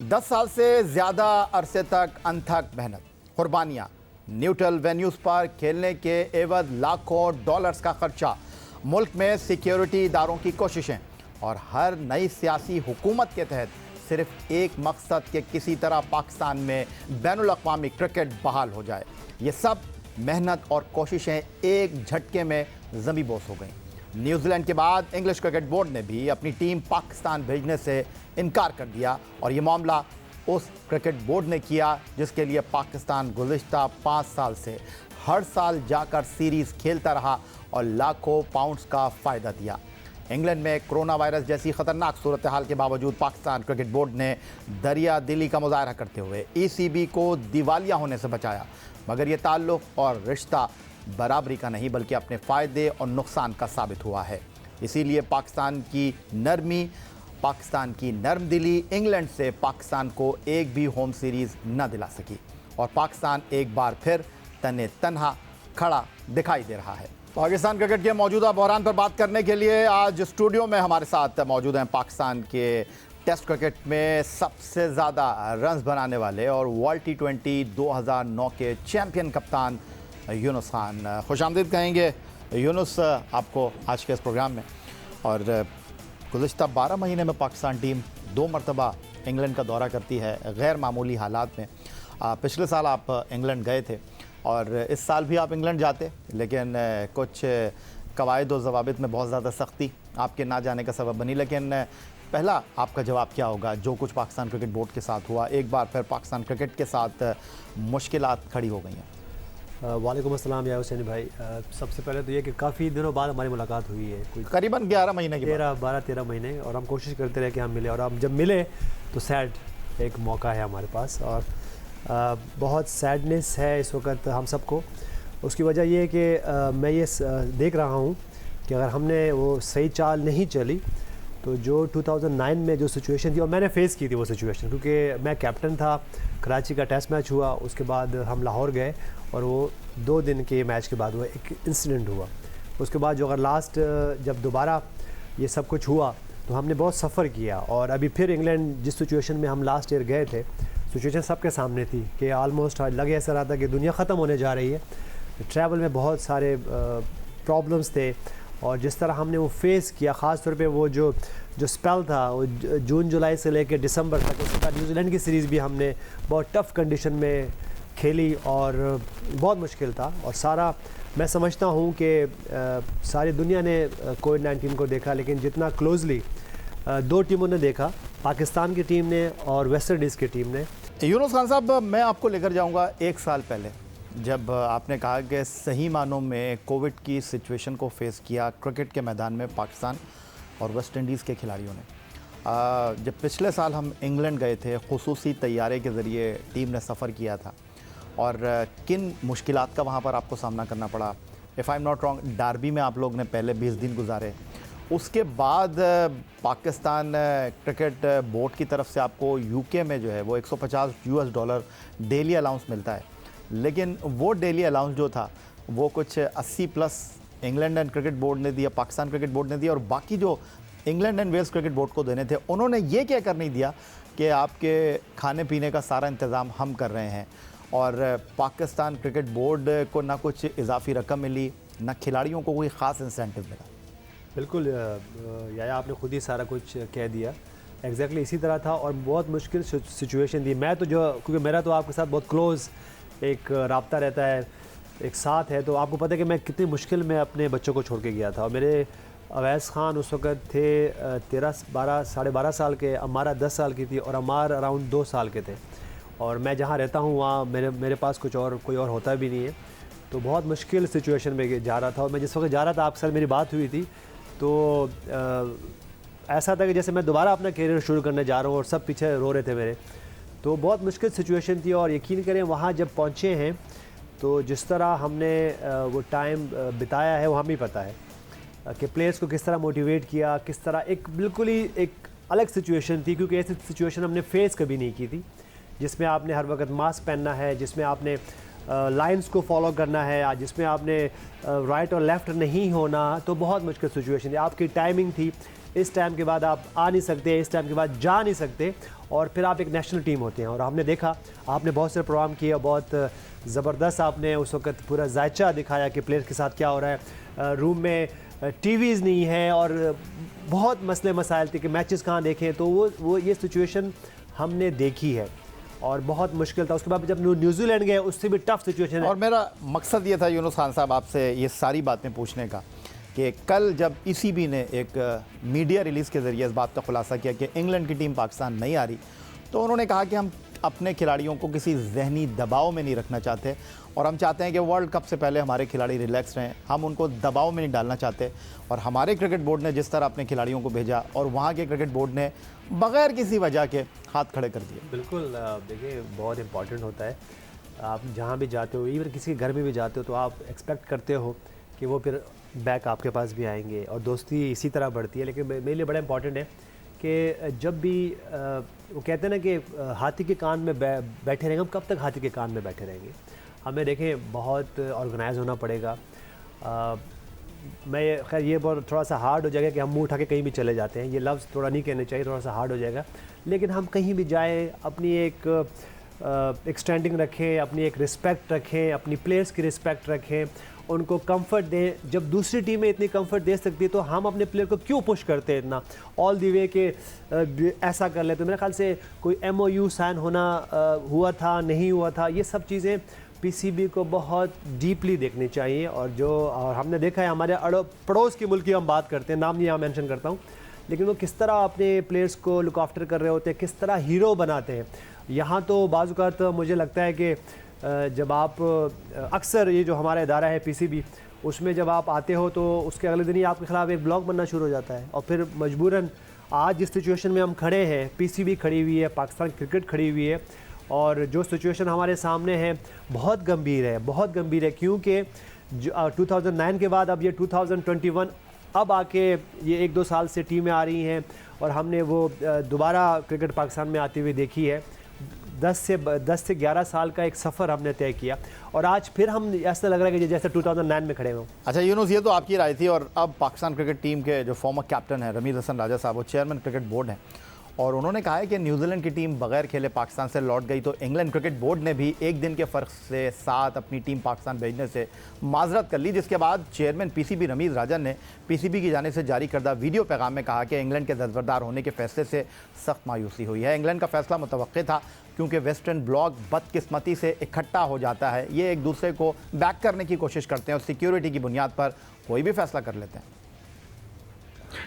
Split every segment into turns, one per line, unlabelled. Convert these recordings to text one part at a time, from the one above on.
10 साल से ज़्यादा अरसे तक अनथक मेहनत, कुर्बानियाँ, न्यूट्रल वेन्यूज़ पर खेलने के एवज लाखों डॉलर्स का खर्चा, मुल्क में सिक्योरिटी इदारों की कोशिशें और हर नई सियासी हुकूमत के तहत सिर्फ एक मकसद के किसी तरह पाकिस्तान में बैनुल अक़वामी क्रिकेट बहाल हो जाए। ये सब मेहनत और कोशिशें एक झटके में ज़मींबोस हो गईं। न्यूजीलैंड के बाद इंग्लिश क्रिकेट बोर्ड ने भी अपनी टीम पाकिस्तान भेजने से इनकार कर दिया और ये मामला उस क्रिकेट बोर्ड ने किया जिसके लिए पाकिस्तान गुज़िश्ता 5 साल से हर साल जाकर सीरीज़ खेलता रहा और लाखों पाउंड्स का फ़ायदा दिया। इंग्लैंड में कोरोना वायरस जैसी ख़तरनाक सूरत हाल के बावजूद पाकिस्तान क्रिकेट बोर्ड ने दरिया दिली का मुजाहरा करते हुए ECB को दिवालिया होने से बचाया, मगर ये ताल्लुक़ और रिश्ता बराबरी का नहीं बल्कि अपने फ़ायदे और नुकसान का साबित हुआ है। इसीलिए पाकिस्तान की नर्म दिली इंग्लैंड से पाकिस्तान को एक भी होम सीरीज़ न दिला सकी और पाकिस्तान एक बार फिर तने तन्हा खड़ा दिखाई दे रहा है। पाकिस्तान क्रिकेट के मौजूदा बहरान पर बात करने के लिए आज स्टूडियो में हमारे साथ मौजूद हैं पाकिस्तान के टेस्ट क्रिकेट में सबसे ज़्यादा रन्स बनाने वाले और वर्ल्ड T20 2009 के चैम्पियन कप्तान यूनुस खान। खुशामदीद कहेंगे यूनुस आपको आज के इस प्रोग्राम में। और गुज़िश्ता 12 महीने में पाकिस्तान टीम 2 मरतबा इंग्लैंड का दौरा करती है गैर मामूली हालात में। पिछले साल आप इंग्लैंड गए थे और इस साल भी आप इंग्लैंड जाते, लेकिन कुछ कवायद और ज़वाबित में बहुत ज़्यादा सख्ती आपके ना जाने का सबब बनी। लेकिन पहला आपका जवाब क्या होगा जो कुछ पाकिस्तान क्रिकेट बोर्ड के साथ हुआ? एक बार फिर पाकिस्तान क्रिकेट के साथ मुश्किलात खड़ी हो गई हैं।
वालेकुम अस्सलाम या हुसैन भाई। सबसे पहले तो ये कि काफ़ी दिनों बाद हमारी मुलाकात हुई है, कोई
करीबन 11 महीने की
12-13 महीने, और हम कोशिश करते रहे कि हम मिले, और हम जब मिले तो सैड एक मौका है हमारे पास और बहुत सैडनेस है इस वक्त हम सबको। उसकी वजह ये है कि मैं ये देख रहा हूँ कि अगर हमने वो सही चाल नहीं चली तो जो 2009 में जो सिचुएशन थी, और मैंने फेस की थी वो सिचुएशन, क्योंकि मैं कैप्टन था। कराची का टेस्ट मैच हुआ, उसके बाद हम लाहौर गए और वो 2 दिन के मैच के बाद वो एक इंसिडेंट हुआ। उसके बाद जो अगर लास्ट जब दोबारा ये सब कुछ हुआ तो हमने बहुत सफ़र किया। और अभी फिर इंग्लैंड जिस सिचुएशन में हम लास्ट ईयर गए थे, सिचुएशन सबके सामने थी कि आलमोस्ट लगे ऐसा रहा था कि दुनिया ख़त्म होने जा रही है। ट्रैवल में बहुत सारे प्रॉब्लम्स थे और जिस तरह हमने वो फेस किया, ख़ास तौर पे वो जो स्पेल था वो जून जुलाई से लेकर दिसंबर तक, उसके बाद न्यूजीलैंड की सीरीज़ भी हमने बहुत टफ़ कंडीशन में खेली और बहुत मुश्किल था। और सारा मैं समझता हूँ कि सारी दुनिया ने कोविड-19 को देखा, लेकिन जितना क्लोजली 2 टीमों ने देखा, पाकिस्तान की टीम ने और वेस्ट इंडीज़ की टीम ने।
यूनुस खान साहब, मैं आपको लेकर जाऊंगा 1 साल पहले, जब आपने कहा कि सही मानों में कोविड की सिचुएशन को फेस किया क्रिकेट के मैदान में पाकिस्तान और वेस्ट इंडीज़ के खिलाड़ियों ने। जब पिछले साल हम इंग्लैंड गए थे, खुसूसी तैयारे के ज़रिए टीम ने सफ़र किया था, और किन मुश्किलात का वहाँ पर आपको सामना करना पड़ा? If I am not wrong, Derby में आप लोग ने पहले 20 दिन गुजारे, उसके बाद पाकिस्तान क्रिकेट बोर्ड की तरफ से आपको UK में जो है वो $150 डेली अलाउंस मिलता है, लेकिन वो डेली अलाउंस जो था वो कुछ 80+ इंग्लैंड एंड क्रिकेट बोर्ड ने दिया, पाकिस्तान क्रिकेट बोर्ड ने दिया, और बाकी जो England and Wales cricket board को देने थे उन्होंने ये क्या कर नहीं दिया कि आपके खाने पीने का सारा इंतज़ाम हम कर रहे हैं। और पाकिस्तान क्रिकेट बोर्ड को ना कुछ इजाफी रकम मिली, ना खिलाड़ियों को कोई ख़ास इंसेंटिव मिला।
बिल्कुल या आपने खुद ही सारा कुछ कह दिया। एग्जैक्टली इसी तरह था और बहुत मुश्किल सिचुएशन थी। मैं तो क्योंकि मेरा तो आपके साथ बहुत क्लोज़ एक राब्ता रहता है, एक साथ है, तो आपको पता है कि मैं कितनी मुश्किल में अपने बच्चों को छोड़ के गया था। और मेरे अवैस खान उस वक़्त थे 12 साल के, अमारा 10 साल की थी और अमार अराउंड 2 साल के थे। और मैं जहाँ रहता हूँ वहाँ मेरे पास कोई और होता भी नहीं है, तो बहुत मुश्किल सिचुएशन में जा रहा था। और मैं जिस वक्त जा रहा था, आपके साथ मेरी बात हुई थी, तो ऐसा था कि जैसे मैं दोबारा अपना करियर शुरू करने जा रहा हूँ और सब पीछे रो रहे थे मेरे। तो बहुत मुश्किल सिचुएशन थी और यकीन करें वहाँ जब पहुँचे हैं तो जिस तरह हमने वो टाइम बिताया है वो हमें ही पता है कि प्लेयर्स को किस तरह मोटिवेट किया, किस तरह एक बिल्कुल ही एक अलग सिचुएशन थी, क्योंकि ऐसी सिचुएशन हमने फेस कभी नहीं की थी, जिसमें आपने हर वक्त मास्क पहनना है, जिसमें आपने लाइंस को फॉलो करना है, जिसमें आपने राइट और लेफ़्ट नहीं होना। तो बहुत मुश्किल सिचुएशन थी। आपकी टाइमिंग थी इस टाइम के बाद आप आ नहीं सकते, इस टाइम के बाद जा नहीं सकते, और फिर आप एक नेशनल टीम होते हैं। और हमने देखा, आपने बहुत से प्रोग्राम किए, बहुत ज़बरदस्त आपने उस वक्त पूरा जायचा दिखाया कि प्लेयर्स के साथ क्या हो रहा है। रूम में टीवीज़ नहीं है और बहुत मसले मसाइल थे कि मैचेस कहाँ देखें, तो वो ये सिचुएशन हमने देखी है और बहुत मुश्किल था। उसके बाद जब न्यूजीलैंड गए, उससे भी टफ सिचुएशन है।
और मेरा मकसद ये था यूनुस खान साहब आपसे ये सारी बातें पूछने का कि कल जब ईसीबी ने एक मीडिया रिलीज़ के ज़रिए इस बात का खुलासा किया कि इंग्लैंड की टीम पाकिस्तान नहीं आ रही, तो उन्होंने कहा कि हम अपने खिलाड़ियों को किसी जहनी दबाव में नहीं रखना चाहते और हम चाहते हैं कि वर्ल्ड कप से पहले हमारे खिलाड़ी रिलैक्स रहें, हम उनको दबाव में नहीं डालना चाहते। और हमारे क्रिकेट बोर्ड ने जिस तरह अपने खिलाड़ियों को भेजा और वहाँ के क्रिकेट बोर्ड ने बग़ैर किसी वजह के हाथ खड़े कर दिए।
बिल्कुल, देखिए बहुत इंपॉर्टेंट होता है, आप जहाँ भी जाते हो, इवन किसी के घर में भी जाते हो, तो आप एक्सपेक्ट करते हो कि वो फिर बैक आपके पास भी आएंगे और दोस्ती इसी तरह बढ़ती है। लेकिन मेरे लिए बड़ा इंपॉर्टेंट है कि जब भी वो कहते हैं ना कि हाथी के कान में बैठे रहेंगे, हम कब तक हाथी के कान में बैठे रहेंगे? हमें देखें बहुत ऑर्गेनाइज होना पड़ेगा। मैं खैर ये बहुत थोड़ा सा हार्ड हो जाएगा कि हम मुंह उठा के कहीं भी चले जाते हैं, ये लफ्ज़ थोड़ा नहीं कहने चाहिए, थोड़ा सा हार्ड हो जाएगा। लेकिन हम कहीं भी जाएँ, अपनी एक स्टैंडिंग रखें, अपनी एक रिस्पेक्ट रखें, अपनी प्लेयर्स की रिस्पेक्ट रखें, उनको कंफर्ट दें। जब दूसरी टीमें इतनी कंफर्ट दे सकती है तो हम अपने प्लेयर को क्यों पुश करते हैं इतना ऑल दी वे के ऐसा कर ले? तो मेरे ख्याल से कोई MOU साइन होना हुआ था, नहीं हुआ था, ये सब चीज़ें पीसीबी को बहुत डीपली देखनी चाहिए। और हमने देखा है, हमारे पड़ोस के मुल्क की हम बात करते हैं, नाम नहीं यहाँ मेंशन करता हूँ, लेकिन वो किस तरह अपने प्लेयर्स को लुक आफ्टर कर रहे होते हैं, किस तरह हीरो बनाते हैं। यहाँ तो बाज़ औक़ात मुझे लगता है कि जब आप अक्सर ये जो हमारा इदारा है पीसीबी, उसमें जब आप आते हो तो उसके अगले दिन ही आपके ख़िलाफ़ एक ब्लॉग बनना शुरू हो जाता है। और फिर मजबूरन आज जिस सिचुएशन में हम खड़े हैं, पीसीबी खड़ी हुई है, पाकिस्तान क्रिकेट खड़ी हुई है, और जो सिचुएशन हमारे सामने है बहुत गंभीर है, बहुत गंभीर है। क्योंकि 2009 के बाद अब ये 2021 अब आके ये 1-2 साल से टीमें आ रही हैं और हमने वो दोबारा क्रिकेट पाकिस्तान में आती हुई देखी है। 10 से 11 साल का एक सफ़र हमने तय किया और आज फिर हम ऐसा लग रहा है कि जैसे 2009 में खड़े हों।
अच्छा यूनुस, ये तो आपकी राय थी। और अब पाकिस्तान क्रिकेट टीम के जो फॉर्मर कैप्टन हैं रमीज़ हसन राजा साहब, वो चेयरमैन क्रिकेट बोर्ड हैं, और उन्होंने कहा है कि न्यूजीलैंड की टीम बगैर खेले पाकिस्तान से लौट गई, तो इंग्लैंड क्रिकेट बोर्ड ने भी एक दिन के फ़र्क से साथ अपनी टीम पाकिस्तान भेजने से माजरत कर ली। जिसके बाद चेयरमैन पीसीबी रमीज़ राजन ने पीसीबी की जानिब से जारी करदा वीडियो पैगाम में कहा कि इंग्लैंड के दस्तबरदार होने के फैसले से सख्त मायूसी हुई है। इंग्लैंड का फैसला मुतवक्किल था क्योंकि वेस्टर्न ब्लॉक बदकिस्मती से इकट्ठा हो जाता है, ये एक दूसरे को बैक करने की कोशिश करते हैं और सिक्योरिटी की बुनियाद पर कोई भी फैसला कर लेते हैं।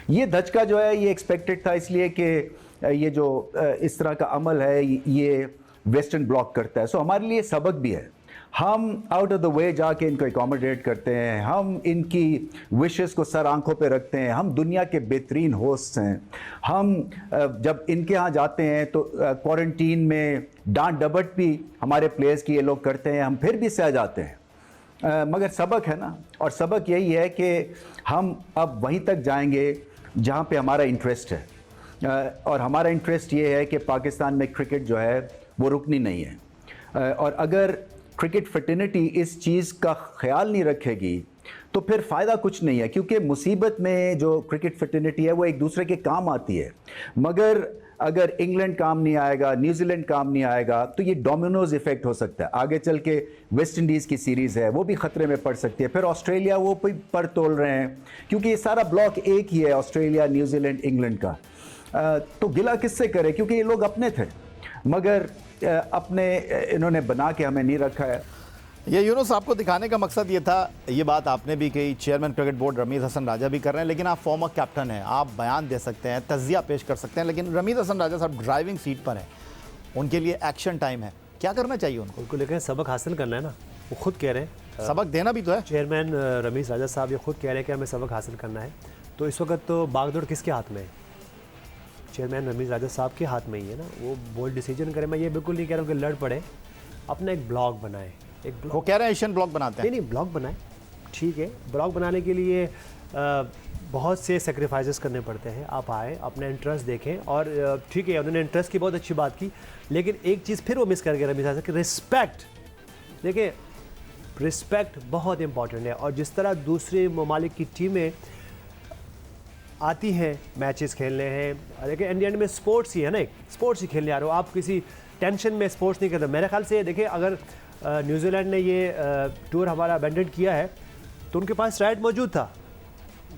ये धचका जो है ये एक्सपेक्टेड था, इसलिए कि ये जो इस तरह का अमल है ये वेस्टर्न ब्लॉक करता है। सो हमारे लिए सबक भी है, हम आउट ऑफ द वे जाके इनको एकोमोडेट करते हैं, हम इनकी विशेस को सर आंखों पे रखते हैं, हम दुनिया के बेहतरीन होस्ट हैं। हम जब इनके यहाँ जाते हैं तो क्वारंटीन में डांट डपट भी हमारे प्लेयर्स की ये लोग करते हैं, हम फिर भी सह जाते हैं। मगर सबक है ना, और सबक यही है कि हम अब वहीं तक जाएंगे जहाँ पे हमारा इंटरेस्ट है, और हमारा इंटरेस्ट ये है कि पाकिस्तान में क्रिकेट जो है वो रुकनी नहीं है। और अगर क्रिकेट फ्रेटर्निटी इस चीज़ का ख्याल नहीं रखेगी तो फिर फ़ायदा कुछ नहीं है, क्योंकि मुसीबत में जो क्रिकेट फ्रेटर्निटी है वो एक दूसरे के काम आती है। मगर अगर इंग्लैंड काम नहीं आएगा, न्यूजीलैंड काम नहीं आएगा, तो ये डोमिनोज इफेक्ट हो सकता है। आगे चल के वेस्ट इंडीज़ की सीरीज़ है वो भी ख़तरे में पड़ सकती है, फिर ऑस्ट्रेलिया वो भी पर तोल रहे हैं, क्योंकि ये सारा ब्लॉक एक ही है, ऑस्ट्रेलिया, न्यूजीलैंड, इंग्लैंड का। तो गिला किससे करे, क्योंकि ये लोग अपने थे, मगर अपने इन्होंने बना के हमें नहीं रखा है।
ये यूनुस आपको दिखाने का मकसद ये था, ये बात आपने भी कही, chairman cricket board Ramiz Hasan Raja भी कर रहे हैं, लेकिन आप फॉर्मर कैप्टन हैं, आप बयान दे सकते हैं, तज़िया पेश कर सकते हैं, लेकिन रमीज़ हसन राजा साहब ड्राइविंग सीट पर हैं, उनके लिए एक्शन टाइम है, क्या करना चाहिए उनको
लेकिन सबक हासिल करना है ना, वो खुद कह रहे हैं,
सबक देना भी तो है।
चेयरमैन रमीज़ राजा साहब ये खुद कह रहे हैं कि हमें सबक हासिल करना है। तो इस वक्त तो बागडोर किसके हाथ में है? चेयरमैन रमीज़ राजा साहब के हाथ में ही है ना, वो बोल्ड डिसीजन करें। मैं ये बिल्कुल नहीं कह रहा हूँ कि लड़ पड़े, अपना एक ब्लॉग बनाए, एक ब्लॉग,
वो कह रहे हैं एशियन ब्लॉग बनाते हैं।
नहीं ब्लॉग बनाए, ठीक है, ब्लॉग बनाने के लिए बहुत से सेक्रीफाइसेस करने पड़ते हैं। आप आए, अपना इंटरेस्ट देखें, और ठीक है उन्होंने इंटरेस्ट की बहुत अच्छी बात की, लेकिन एक चीज़ फिर वो मिस कर गए रमीज़ राजा कि रिस्पेक्ट। देखिए रिस्पेक्ट बहुत इंपॉर्टेंट है, और जिस तरह दूसरे ममालिक की टीमें आती हैं मैचेस खेलने हैं, लेकिन एंड एंड में स्पोर्ट्स ही है ना, एक स्पोर्ट्स ही खेलने आ रहे हो आप, किसी टेंशन में स्पोर्ट्स नहीं करते। मेरे ख्याल से देखिए, अगर न्यूजीलैंड ने ये टूर हमारा अबेंडन किया है तो उनके पास राइट मौजूद था।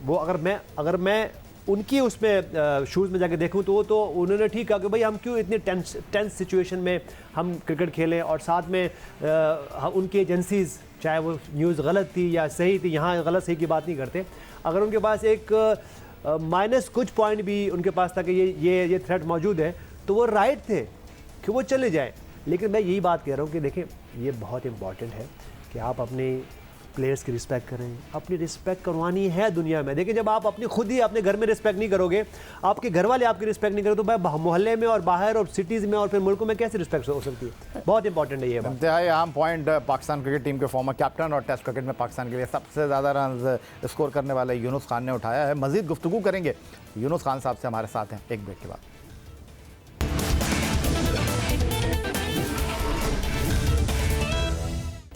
वो अगर मैं उनकी उसमें शूज़ में जाके देखूं तो वो तो उन्होंने ठीक कहा कि भाई हम क्यों इतनी टेंस सिचुएशन में हम क्रिकेट खेलें, और साथ में उनकी एजेंसीज़ चाहे वो न्यूज़ गलत थी या सही थी, यहाँ गलत सही की बात नहीं करते, अगर उनके पास एक माइनस कुछ पॉइंट भी उनके पास था कि ये थ्रेट मौजूद है, तो वो राइट थे कि वो चले जाए। लेकिन मैं यही बात कह रहा हूँ कि देखें, ये बहुत इंपॉर्टेंट है कि आप अपने प्लेयर्स की रिस्पेक्ट करें, अपनी रिस्पेक्ट करवानी है दुनिया में। देखिए, जब आप खुद ही अपने घर में रिस्पेक्ट नहीं करोगे, आपके घर वाले आपकी रिस्पेक्ट नहीं करोगे, तो भाई मोहल्ले में और बाहर और सिटीज़ में और फिर मुल्कों में कैसे रिस्पेक्ट हो सकती है? बहुत इंपॉर्टेंट है ये बात।
इंतहाई अहम पॉइंट। पाकिस्तान क्रिकेट टीम के फॉर्मर कैप्टन और टेस्ट क्रिकेट में पाकिस्तान के लिए सबसे ज़्यादा रन स्कोर करने वाले यूनुस खान ने उठाया है। मज़ीद गुफ्तगू करेंगे यूनुस खान साहब से, हमारे साथ हैं एक ब्रेक के बाद।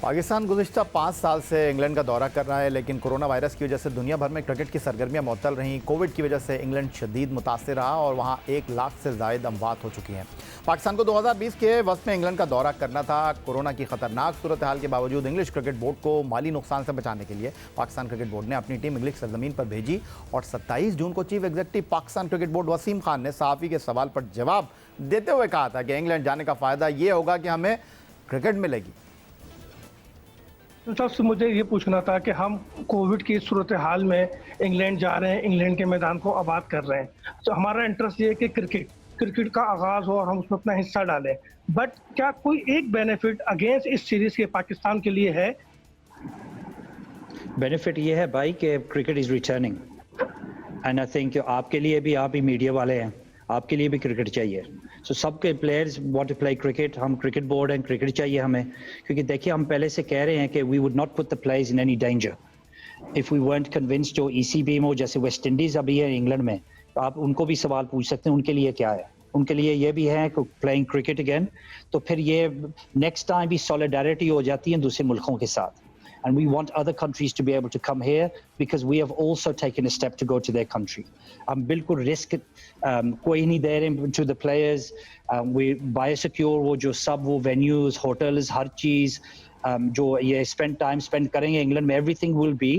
पाकिस्तान गुज़िश्ता 5 साल से इंग्लैंड का दौरा कर रहा है, लेकिन कोरोना वायरस की वजह से दुनिया भर में क्रिकेट की सरगर्मियां मुअत्तल रहीं। कोविड की वजह से इंग्लैंड शदीद मुतासिर रहा और वहां 1 लाख से ज़ायद अमवात हो चुकी हैं। पाकिस्तान को 2020 के वक्त में इंग्लैंड का दौरा करना था। कोरोना की खतरनाक सूरत हाल के बावजूद इंग्लिश क्रिकेट बोर्ड को माली नुकसान से बचाने के लिए पाकिस्तान क्रिकेट बोर्ड ने अपनी टीम इंग्लिश सरजमीन पर भेजी और 27 जून को chief executive Pakistan cricket board Wasim Khan ने सहाफ़ी के सवाल पर जवाब देते हुए कहा था कि इंग्लैंड जाने का फ़ायदा ये होगा कि हमें क्रिकेट मिलेगी।
तो सबसे मुझे ये पूछना था कि हम कोविड की सूरत हाल में इंग्लैंड जा रहे हैं, इंग्लैंड के मैदान को आबाद कर रहे हैं, तो हमारा इंटरेस्ट ये है कि क्रिकेट का आगाज़ हो और हम उसमें अपना हिस्सा डालें। बट क्या कोई एक बेनिफिट अगेंस्ट इस सीरीज़ के पाकिस्तान के लिए है?
बेनिफिट ये है भाई कि cricket is returning, and I think आपके लिए भी, आप ही मीडिया वाले हैं, आपके लिए भी क्रिकेट चाहिए। सो सबके players want to play cricket. हम क्रिकेट बोर्ड एंड क्रिकेट चाहिए हमें, क्योंकि देखिए हम पहले से कह रहे हैं कि we would not put the players in any danger if we weren't convinced. जो ECB में, जैसे वेस्ट इंडीज़ अभी है इंग्लैंड में, तो आप उनको भी सवाल पूछ सकते हैं उनके लिए क्या है। उनके लिए ये भी है कि प्लेइंग क्रिकेट अगेन, तो फिर ये नेक्स्ट टाइम भी सॉलिडारिटी हो जाती है दूसरे मुल्कों के साथ। And we want other countries to be able to come here because we have also taken a step to go to their country. बिल्कुल रिस्क कोई नहीं दे रहे to the players. We biosecure वो जो सब वो venues, hotels, हर चीज़ जो ये time spend करेंगे इंग्लैंड में, everything will be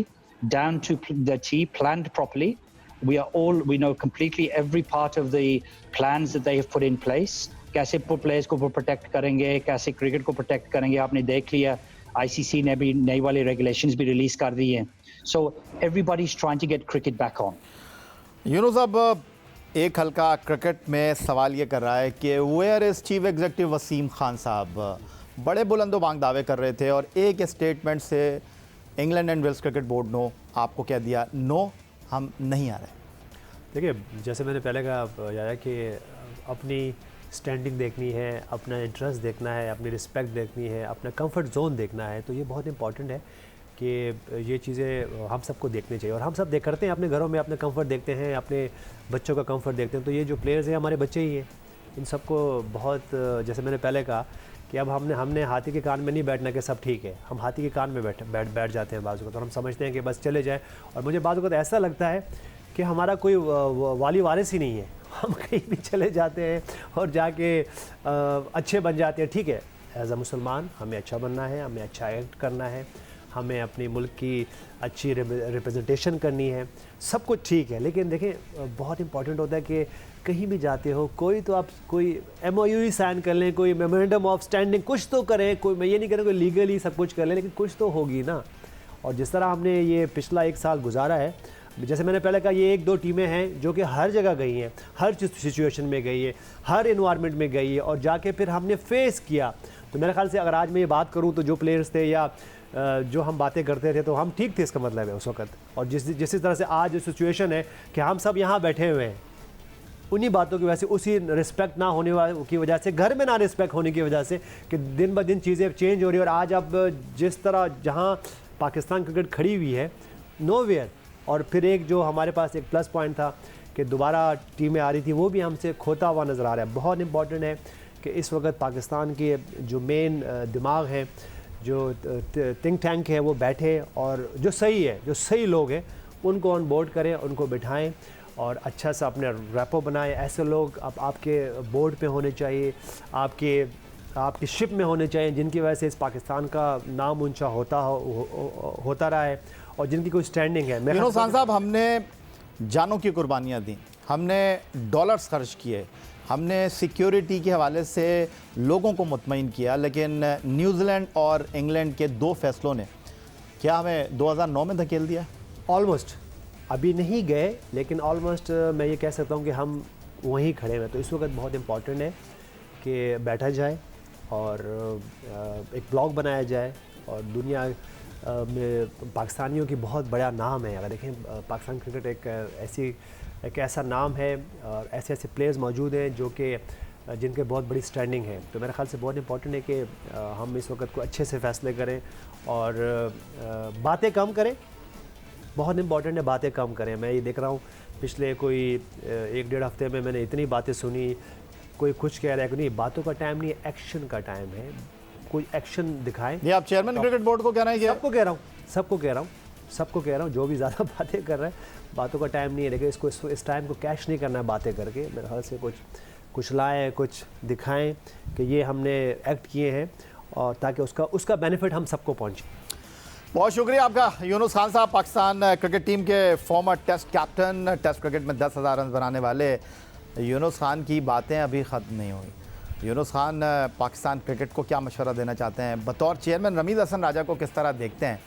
down to the T, planned properly. We know completely every part of the plans that they have put in place. कैसे players को protect करेंगे, कैसे cricket को protect करेंगे, आपने देख लिया। ICC ने भी नई वाले रेगुलेशंस भी रिलीज कर दी हैं। So everybody is trying to get cricket back on.
Younis, अब एक हल्का क्रिकेट में सवाल ये कर रहा है कि where is chief executive Wasim Khan साहब? बड़े बुलंदोबांग दावे कर रहे थे और एक स्टेटमेंट से England and Wales cricket board ने आपको कह दिया नो, हम नहीं आ रहे।
देखिए, जैसे मैंने पहले कहा यार कि अपनी स्टैंडिंग देखनी है, अपना इंटरेस्ट देखना है, अपनी रिस्पेक्ट देखनी है, अपना कंफर्ट जोन देखना है, तो ये बहुत इंपॉर्टेंट है कि ये चीज़ें हम सबको देखनी चाहिए। और हम सब करते हैं अपने घरों में, अपने कंफर्ट देखते हैं, अपने बच्चों का कंफर्ट देखते हैं। तो ये जो प्लेयर्स हैं हमारे बच्चे ही हैं, इन सबको बहुत, जैसे मैंने पहले कहा कि अब हमने हाथी के कान में नहीं बैठना कि सब ठीक है। हम हाथी के कान में बैठ जाते हैं बाज़ वक़्त, और हम समझते हैं कि बस चले जाए। और मुझे बाज़ वक़्त ऐसा लगता है कि हमारा कोई वाली वारिस ही नहीं है, हम कहीं भी चले जाते हैं और जाके अच्छे बन जाते हैं। ठीक है, एज अ मुसलमान हमें अच्छा बनना है, हमें अच्छा एक्ट करना है, हमें अपने मुल्क की अच्छी रिप्रेजेंटेशन करनी है, सब कुछ ठीक है। लेकिन देखें, बहुत इंपॉर्टेंट होता है कि कहीं भी जाते हो, कोई MOU ही साइन कर लें, कोई मेमोरेंडम ऑफ स्टैंडिंग कुछ तो करें। कोई, मैं ये नहीं कह रहा कोई लीगली सब कुछ कर लें, लेकिन कुछ तो होगी ना। और जिस तरह हमने ये पिछला 1 साल गुजारा है, जैसे मैंने पहले कहा, ये 1-2 टीमें हैं जो कि हर जगह गई हैं, हर सिचुएशन में गई है, हर इन्वायरमेंट में गई है, और जाके फिर हमने फेस किया। तो मेरे ख्याल से अगर आज मैं ये बात करूं तो जो प्लेयर्स थे या जो हम बातें करते थे तो हम ठीक थे, इसका मतलब है उस वक्त। और जिस तरह से आज जो सिचुएशन है कि हम सब यहाँ बैठे हुए हैं, उन्हीं बातों की वजह से, उसी रिस्पेक्ट ना होने की वजह से, घर में ना रिस्पेक्ट होने की वजह से, कि दिन ब दिन चीज़ें चेंज हो रही है। और आज अब जिस तरह जहाँ पाकिस्तान क्रिकेट खड़ी हुई है, नोवेयर। और फिर एक जो हमारे पास एक प्लस पॉइंट था कि दोबारा टीमें आ रही थी, वो भी हमसे खोता हुआ नज़र आ रहा है। बहुत इंपॉर्टेंट है कि इस वक्त पाकिस्तान के जो मेन दिमाग हैं, जो थिंक टैंक है, वो बैठे और जो सही है, जो सही लोग हैं, उनको ऑन बोर्ड करें, उनको बिठाएं और अच्छा सा अपने रैपो बनाए। ऐसे लोग अब आपके बोर्ड पे होने चाहिए, आपकी शिप में होने चाहिए, जिनकी वजह से इस पाकिस्तान का नाम ऊंचा होता रहा है और जिनकी कोई स्टैंडिंग है।
यूनुस खान साहब, हमने जानों की कुर्बानियाँ दी, हमने डॉलर्स खर्च किए, हमने सिक्योरिटी के हवाले से लोगों को मुतमईन किया, लेकिन न्यूजीलैंड और इंग्लैंड के 2 फैसलों ने क्या हमें 2009 में धकेल दिया?
ऑलमोस्ट, अभी नहीं गए लेकिन ऑलमोस्ट मैं ये कह सकता हूँ कि हम वहीं खड़े हैं। तो इस वक्त बहुत इम्पॉर्टेंट है कि बैठा जाए और एक ब्लॉग बनाया जाए और दुनिया में पाकिस्तानियों की बहुत बड़ा नाम है। अगर देखें पाकिस्तान क्रिकेट एक ऐसा नाम है और ऐसे ऐसे प्लेयर्स मौजूद हैं जो कि जिनके बहुत बड़ी स्टैंडिंग है। तो मेरे ख्याल से बहुत इंपॉर्टेंट है कि हम इस वक्त को अच्छे से फ़ैसले करें और बातें कम करें। बहुत इंपॉर्टेंट है, बातें कम करें। मैं ये देख रहा हूँ पिछले कोई 1-1.5 हफ्ते में मैंने इतनी बातें सुनी, कोई कुछ कह रहा है कि नहीं, बातों का टाइम नहीं, एक्शन का टाइम है। कोई एक्शन दिखाएं।
ये आप चेयरमैन क्रिकेट बोर्ड को कहना है?
सबको कह रहा हूँ जो भी ज़्यादा बातें कर रहे हैं, बातों का टाइम नहीं है, लेकिन इसको इस टाइम को कैश नहीं करना है बातें करके। मेरे ख्याल से कुछ लाएँ, कुछ दिखाएं कि ये हमने एक्ट किए हैं और ताकि उसका बेनिफिट हम सबको पहुँचे।
बहुत शुक्रिया आपका यूनुस खान साहब, पाकिस्तान क्रिकेट टीम के former test captain. Test cricket में 10,000 रन बनाने वाले यूनुस खान की बातें अभी ख़त्म नहीं हुई। यूनुस खान पाकिस्तान क्रिकेट को क्या मशवरा देना चाहते हैं, बतौर चेयरमैन रमीज़ हसन राजा को किस तरह देखते हैं,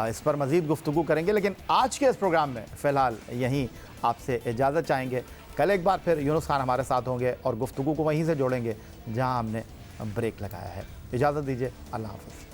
इस पर मज़ीद गुफ्तगू करेंगे। लेकिन आज के इस प्रोग्राम में फ़िलहाल यहीं आपसे इजाज़त चाहेंगे। कल एक बार फिर यूनुस खान हमारे साथ होंगे और गुफ्तगू को वहीं से जोड़ेंगे जहां हमने ब्रेक लगाया है। इजाज़त दीजिए, अल्लाह हाफ़िज़।